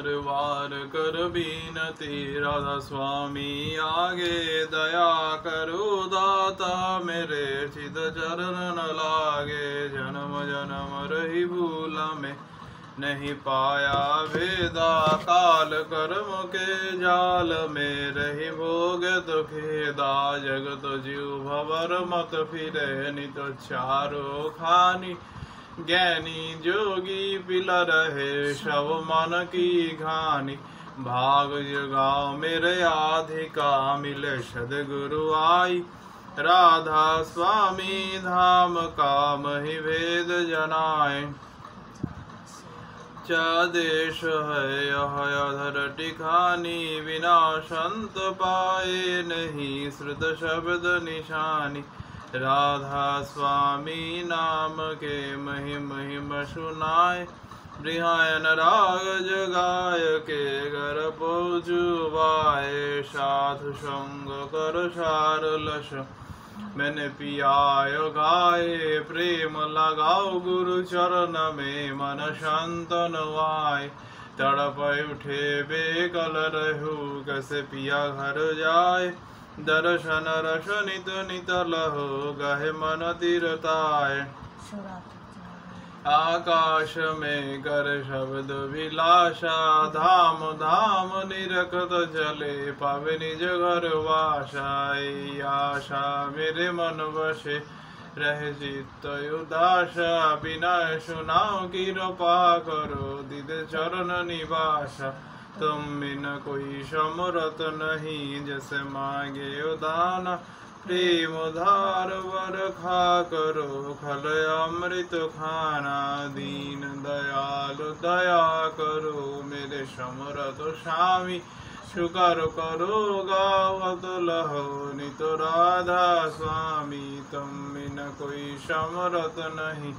बार बार कर बीनती, राधा स्वामी आगे दया करो दाता, मेरे चित चरण न लागे, जन्म जन्म रही भूला में नहीं पाया वेदा, काल कर्म के जाल में रही भोग तो खेदा, जगत जीव भवर मत फिरे नित चारो खानी, ज्ञानी जोगी पिला रहे शव मन की घानी, भाग जगाओ मेरे आधिका मिले सदगुरु आई, राधा स्वामी धाम का मही भेद जनाए, देश है यह अधर टिखानी, बिना संत पाए नहीं श्रुत शब्द निशानी, राधा स्वामी नाम के महिम सुनाए, बृहायन राग जगाय के घर पहुँचुवाए, साधु संग कर सार लस मैंने पियाय गाए, प्रेम लगाओ गुरु चरण में मन शांतन वाय, तड़प उठे बेकल रहू कैसे पिया घर जाए, दर्शन रस नित नित लहो गहे मन तीरताय, आकाश में कर शब्द विलासा, धाम धाम निरखत चले पावे निज घर वासा, आशा मेरे मन बसे रहे चित्त उदासा, बिना सुनाओ की कृपा करो दिद चरण निवासा, तुम बिन कोई समरत नहीं जैसे मांगे उदाना, प्रेम धार वर खा करो खल अमृत खाना, दीन दयालु दया करो मेरे समरत स्वामी, शुकर करो गावत लहो नित राधा स्वामी, तुम बिन कोई समरत नहीं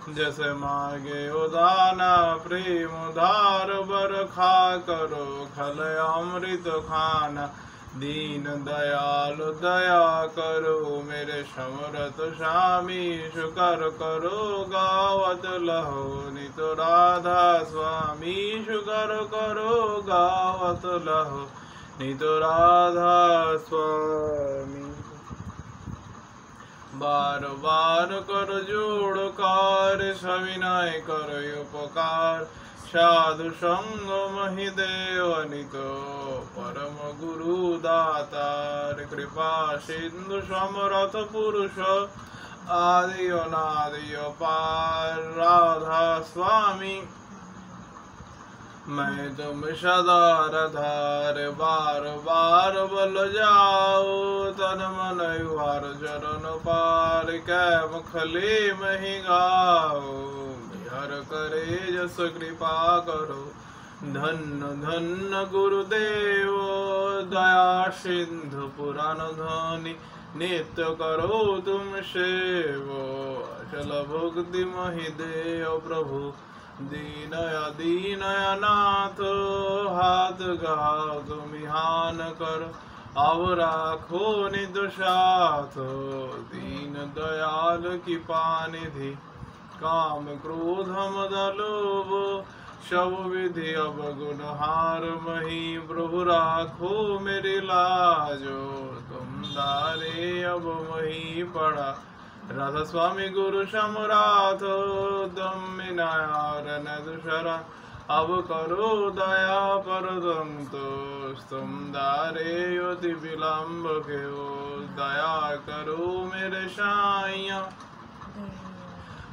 जैसे मांगे उदाना, प्रेम धार वर खा करो खल अमृत खाना, दीन दयालु दया करो मेरे समरत स्वामी, शुकर करो गावत लहो नित राधा स्वामी, शुकर करो गावत लहो नित राधा स्वामी, बार बार कर जोड़ कार्य सविनय कर उपकार, साधु संग महि देव नितो परम गुरु दातार, कृपा सिंधु समरथ पुरुष आदि अनादि अपार, राधा स्वामी मैं तुम सदा रधार, बार बार बल जाओ तन मन वार चरण पार, कैम खले मही गाओ हर करे जस कृपा करो, धन्य धन्य गुरुदेव दया सिंधु पुराण ध्वनि, नित्य करो तुम सेवो अचल भक्ति महि देव प्रभु, दीनया दीनया नाथ हाथ गाओ तुम हान करो, अब राखो निज साथ दीन दयाल की पानिधि, काम क्रोध मद लोभ सब विधि अवगुण हार मही, प्रभु राखो मेरी लाजो तुम दारे अब मही पड़ा, राधा स्वामी गुरु समराथ दम विनायार न दुशरा, अब करो दया पर तुम दारे अति विलम्ब के दया करो मेरे साइया,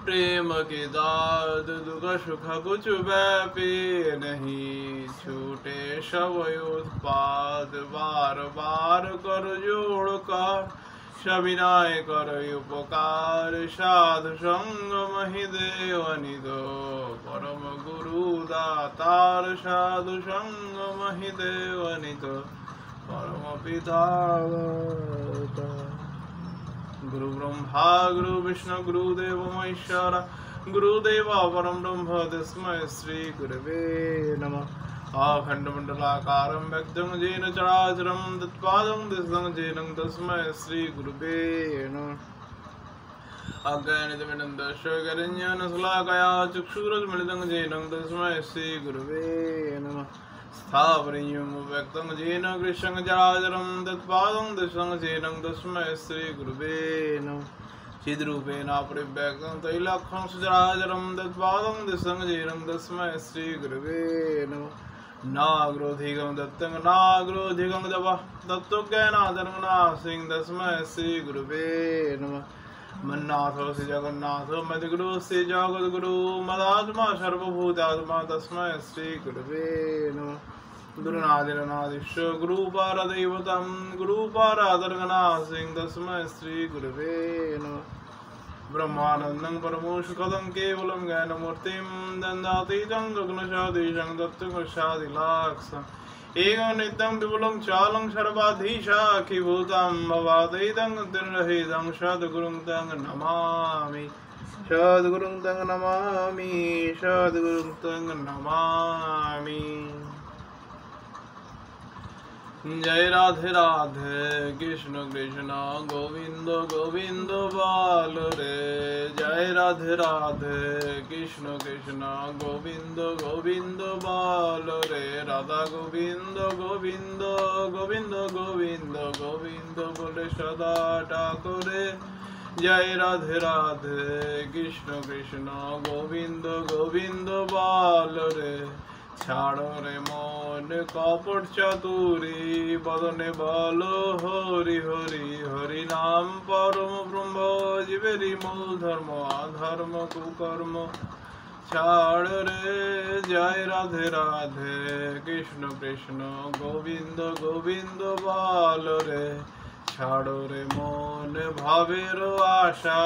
प्रेम की दाद दुख सुख कुछ व्यापी नहीं, छूटे शव उत्पाद बार बार कर जोड़ कर, सविनय कर उपकार, साधु संग महि देव निधो परम गुरु दातार, साधु संग महि देव निधो परम पिता, गुरु ब्रह्मा गुरु विष्णु गुरुदेव महेश्वर, गुरुदेव परम ब्रह्म तस्मै श्री गुरवे नमः, अखण्डमण्डलाकारं व्यक्तं येन चराचरं तत्पादं दशं येन तस्मै श्री गुरुवे नमः, अज्ञानितमिनन्दश्वगरञ्जनशलाकया चक्षुरुन्मिलितं येन तस्मै श्रीगुरवे नमः स्थावरीयं व्यक्तं येन कृष्णं जराजरं तत्पादं दशं येन तस्मै श्रीगुरवे नमः चिद्रूपेण परिव्यक्तं तैलक्ष्मं सचराचरं तत्पादं दशं येन तस्मै श्रीगुरवे नमः नाग्रोधिगं दत्तं नाग्रोधिगं जपः तत्त्वज्ञानाधर्मनासिं तस्मै श्रीगुरवे नमः मन्नाथो श्री जगन्नाथो मद्गुरु श्री जगद्गुरु मदात्मा सर्वभूतात्मा तस्मै श्रीगुरवे नमः गुरुनादिरनादिश्य गुरुपारदैवतं गुरुपाराधर्मनासिं तस्मै श्रीगुरवे नमः ब्रह्मानन्दं परमोषुखदं केवलं ज्ञानमूर्तिं दन्दातीतं गगनशादीशं दत्तकशादिलाक्षम् एकं नित्यं विपुलं चालं सर्वाधीशाखिभूतं भवातीतं तिर्नहितं सद्गुरुं तं नमामि सद्गुरुं तं नमामि सद्गुरुं तं नमामि। जय राधे राधे कृष्ण कृष्ण गोविंद गोविंद बाल रे जय राधे राधे कृष्ण कृष्ण गोविंद गोविंद बाल रे राधा गोविंद गोविंद गोविंद गोविंद गोविंद बोले सदा ठाकुरे जय राधे राधे कृष्ण कृष्ण गोविंद गोविंद बाल रे ছাড়ো রে মন কপট চাতুরি বদনে বলো হরি হরি হরি নাম পরম ব্রহ্ম জীবেরই মূল ধর্ম অধর্ম কুকর্ম ছাড় রে জয় রাধে রাধে কৃষ্ণ কৃষ্ণ গোবিন্দ গোবিন্দ বল রে ছাড়ো রে মন ভাবের আশা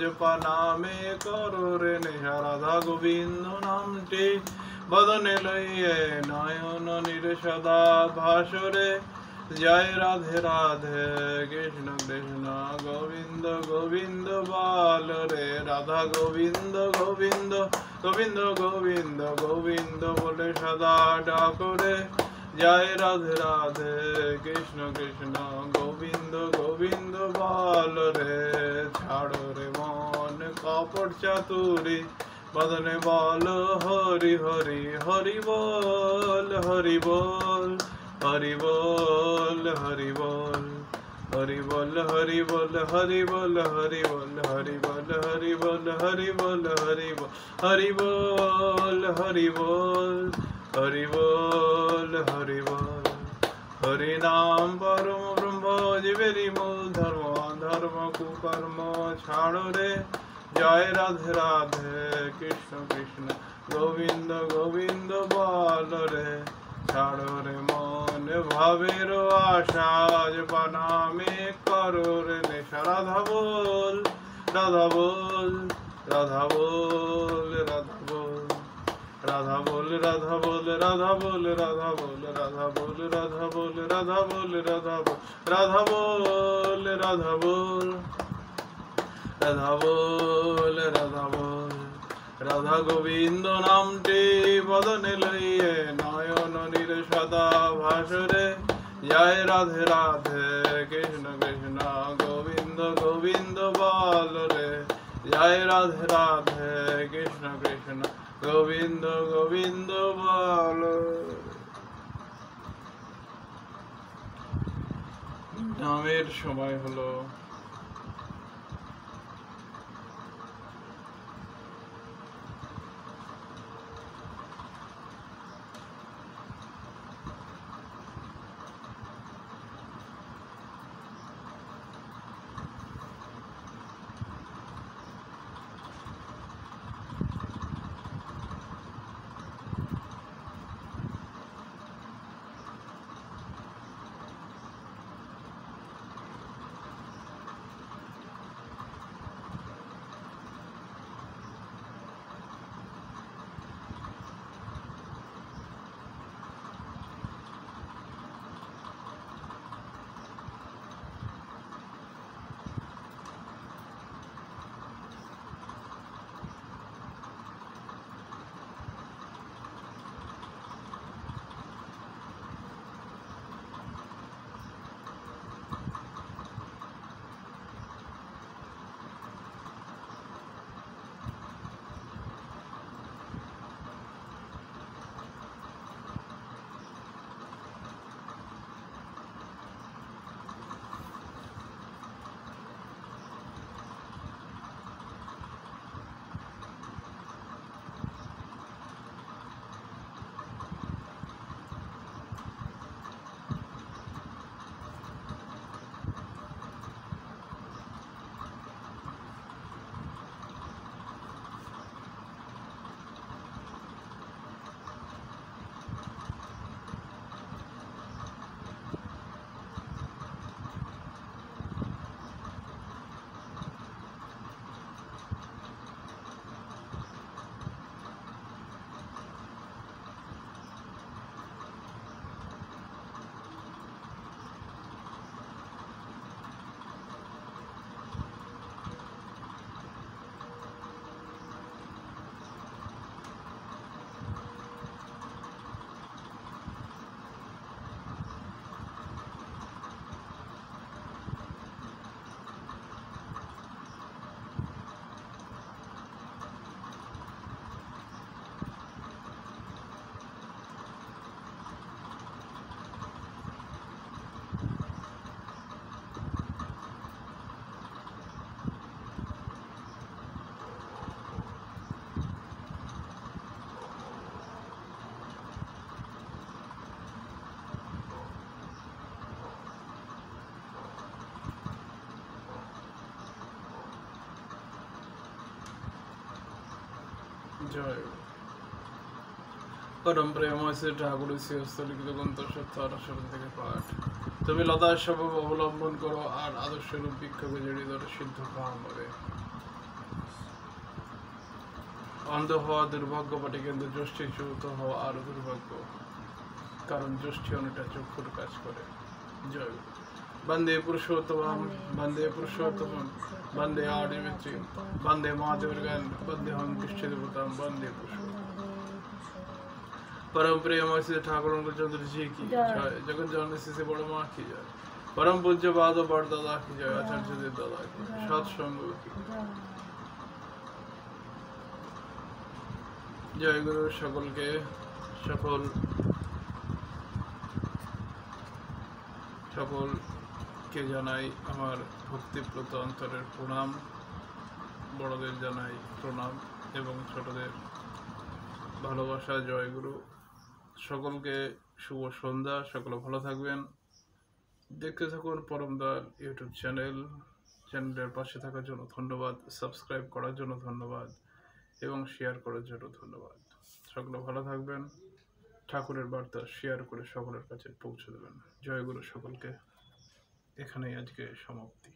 জপা নামে করো রে নেশা রাধা গোবিন্দ নামটি বদনে লইয়ে নয়ন নিরসদা ভাসরে জয় রাধে রাধে কৃষ্ণ কৃষ্ণ গোবিন্দ গোবিন্দ বাল রে রাধা গোবিন্দ গোবিন্দ গোবিন্দ গোবিন্দ গোবিন্দ বলে সদা ডাকরে জয় রাধে রাধে কৃষ্ণ কৃষ্ণ গোবিন্দ গোবিন্দ বাল রে ছাড়ো রে মন কপট চাতুরি বদনে বল হরি হরি হরি বল হরি বল হরি বল হরি বল হরি বল হরি বল হরি বল হরি বল হরি বল হরি বল হরি বল হরি বল হরি বল হরি বল হরি বল হরি বল হরি নাম পরম ব্রহ্ম জীবেরই মূল ধর্ম ধর্ম কুকর্ম ছাড়ো রে জয় রাধে রাধে কৃষ্ণ কৃষ্ণ গোবিন্দ গোবিন্দ বল রে ছাড়ো রে মন ভাবের আশা জপা নামে করো রে নেশা রাধা বল রাধা বল রাধা বল রাধা বল রাধা বল রাধা বল রাধা বল রাধা বল রাধা বল রাধা বল রাধা বল রাধা বল রাধা বল রাধা বল রাধা বল রাধা বল রাধা গোবিন্দ নামটি বদনে লইয়ে নয়ন নিরসদা ভাসরে জয় রাধে রাধে কৃষ্ণ কৃষ্ণ গোবিন্দ গোবিন্দ বল রে জয় রাধে রাধে কৃষ্ণ কৃষ্ণ গোবিন্দ গোবিন্দ বল। নামের সময় হলো। জয় পরম প্রেমময় শ্রী ঠাকুর শ্রীহস্তলিখিত গ্রন্থ সত্য থেকে পাঠ। তুমি লতা স্বভাব অবলম্বন করো আর আদর্শরূপ বৃক্ষকে জড়িয়ে ধরে সিদ্ধ কাম হবে। অন্ধ হওয়া দুর্ভাগ্য বটে, কিন্তু জ্যোষ্ঠী চূত হওয়া আরো দুর্ভাগ্য, কারণ জ্যোষ্ঠী অনেকটা চক্ষুর কাজ করে। জয় বন্দে পুরুষোত্তম, বন্দে পুরুষোত্তম, বন্দে আদিমিত্রী, বন্দে মহাদেবগান, বন্দে হম কৃষ্ণ দেবতাম, বন্দে পুরুষোত্তম। परम प्रेम श्री ठाकुर चंद्र जी की जय, जगत जननी श्री बड़ माँ की जय, परम पूज्य बाद बड़ दादा की जय, आचार्य देव दादा की जय, सत्संग की जय। गुरु सकल के सकल सकल के জানাই আমার ভক্তিপ্রত অন্তরের প্রণাম, বড়দের জানাই প্রণাম এবং ছোটদের ভালোবাসা। জয় গুরু। সকলকে শুভ সন্ধ্যা, সকলে ভালো থাকবেন। দেখতে থাকুন পরমদার ইউটিউব চ্যানেলের পাশে থাকার জন্য ধন্যবাদ, সাবস্ক্রাইব করার জন্য ধন্যবাদ এবং শেয়ার করার জন্য ধন্যবাদ। সকলে ভালো থাকবেন, ঠাকুরের বার্তা শেয়ার করে সকলের কাছে পৌঁছে দেবেন। জয় গুরু। সকলকে এখানেই আজকে সমাপ্তি।